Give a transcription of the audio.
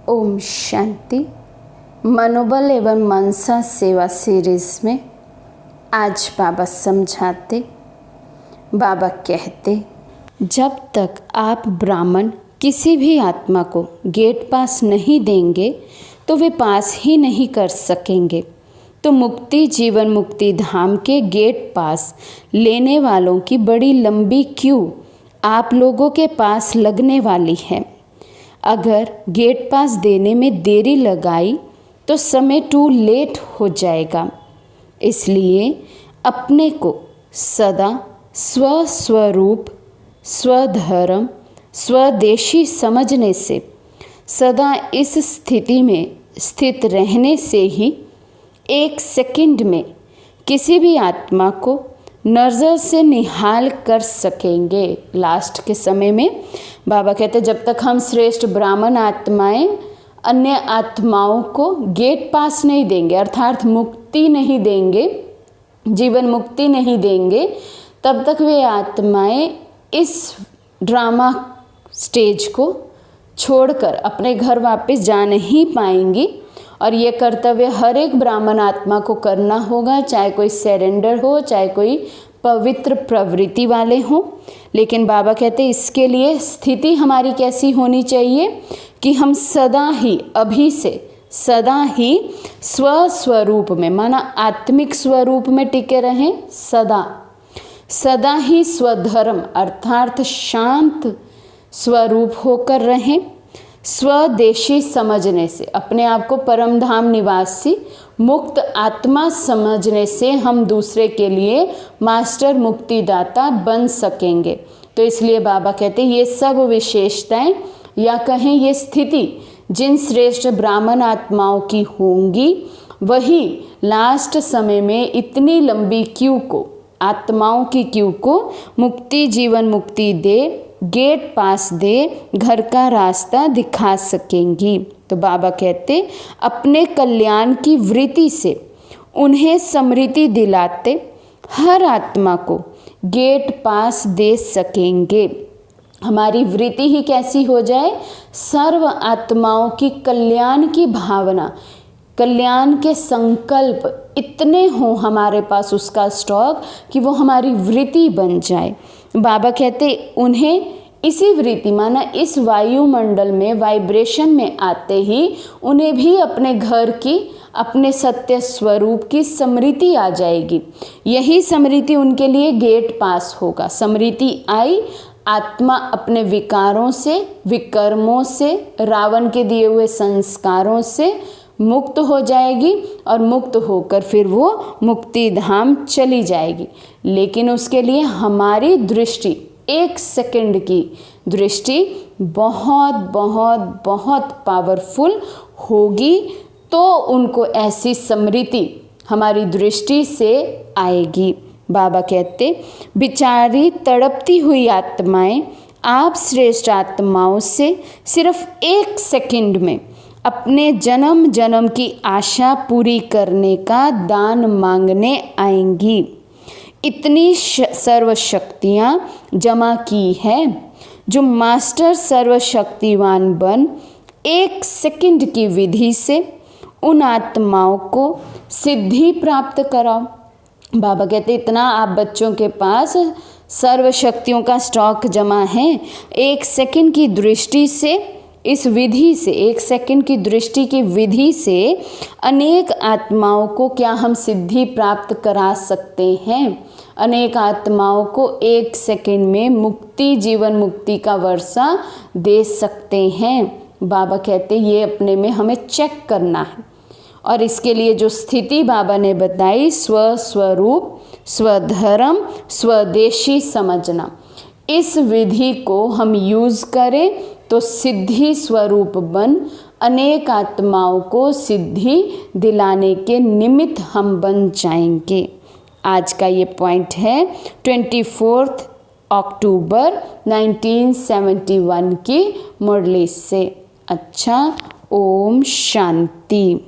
ओम शांति। मनोबल एवं मनसा सेवा सीरीज में आज बाबा समझाते, बाबा कहते, जब तक आप ब्राह्मण किसी भी आत्मा को गेट पास नहीं देंगे तो वे पास ही नहीं कर सकेंगे। तो मुक्ति जीवन मुक्ति धाम के गेट पास लेने वालों की बड़ी लंबी क्यू आप लोगों के पास लगने वाली है। अगर गेट पास देने में देरी लगाई तो समय टू लेट हो जाएगा। इसलिए अपने को सदा स्वस्वरूप, स्वधर्म, स्वदेशी समझने से, सदा इस स्थिति में स्थित रहने से ही एक सेकंड में किसी भी आत्मा को नज़र से निहाल कर सकेंगे। लास्ट के समय में बाबा कहते, जब तक हम श्रेष्ठ ब्राह्मण आत्माएं अन्य आत्माओं को गेट पास नहीं देंगे, अर्थात मुक्ति नहीं देंगे, जीवन मुक्ति नहीं देंगे, तब तक वे आत्माएं इस ड्रामा स्टेज को छोड़कर अपने घर वापस जा नहीं पाएंगी। और ये कर्तव्य हर एक ब्राह्मण आत्मा को करना होगा, चाहे कोई सरेंडर हो, चाहे कोई पवित्र प्रवृत्ति वाले हों। लेकिन बाबा कहते इसके लिए स्थिति हमारी कैसी होनी चाहिए कि हम सदा ही, अभी से सदा ही स्वस्वरूप में, माना आत्मिक स्वरूप में टिके रहें, सदा ही स्वधर्म अर्थात शांत स्वरूप होकर रहें। स्वदेशी समझने से, अपने आप को परम धाम निवासी मुक्त आत्मा समझने से हम दूसरे के लिए मास्टर मुक्तिदाता बन सकेंगे। तो इसलिए बाबा कहते हैं ये सब विशेषताएं या कहें ये स्थिति जिन श्रेष्ठ ब्राह्मण आत्माओं की होंगी, वही लास्ट समय में इतनी लंबी क्यू को, आत्माओं की क्यू को मुक्ति जीवन मुक्ति दे, गेट पास दे, घर का रास्ता दिखा सकेंगी। तो बाबा कहते अपने कल्याण की वृत्ति से उन्हें स्मृति दिलाते हर आत्मा को गेट पास दे सकेंगे। हमारी वृत्ति ही कैसी हो जाए, सर्व आत्माओं की कल्याण की भावना, कल्याण के संकल्प इतने हों हमारे पास उसका स्टॉक कि वो हमारी वृत्ति बन जाए। बाबा कहते उन्हें इसी वृत्ति, माना इस वायुमंडल में वाइब्रेशन में आते ही उन्हें भी अपने घर की, अपने सत्य स्वरूप की स्मृति आ जाएगी। यही स्मृति उनके लिए गेट पास होगा। स्मृति आई, आत्मा अपने विकारों से, विकर्मों से, रावण के दिए हुए संस्कारों से मुक्त हो जाएगी और मुक्त होकर फिर वो मुक्ति धाम चली जाएगी। लेकिन उसके लिए हमारी दृष्टि, एक सेकंड की दृष्टि बहुत बहुत बहुत पावरफुल होगी, तो उनको ऐसी स्मृति हमारी दृष्टि से आएगी। बाबा कहते बेचारी तड़पती हुई आत्माएं आप श्रेष्ठ आत्माओं से सिर्फ एक सेकंड में अपने जन्म जन्म की आशा पूरी करने का दान मांगने आएंगी। इतनी सर्वशक्तियाँ जमा की है जो मास्टर सर्वशक्तिवान बन एक सेकंड की विधि से उन आत्माओं को सिद्धि प्राप्त कराओ। बाबा कहते इतना आप बच्चों के पास सर्वशक्तियों का स्टॉक जमा है, एक सेकंड की दृष्टि से, इस विधि से, एक सेकंड की दृष्टि की विधि से अनेक आत्माओं को क्या हम सिद्धि प्राप्त करा सकते हैं। अनेक आत्माओं को एक सेकंड में मुक्ति जीवन मुक्ति का वर्षा दे सकते हैं। बाबा कहते ये अपने में हमें चेक करना है। और इसके लिए जो स्थिति बाबा ने बताई, स्वस्वरूप, स्वधर्म, स्वदेशी समझना, इस विधि को हम यूज़ करें तो सिद्धि स्वरूप बन अनेक आत्माओं को सिद्धि दिलाने के निमित्त हम बन जाएंगे। आज का ये पॉइंट है 24 अक्टूबर 1971 की मुरली से। अच्छा, ओम शांति।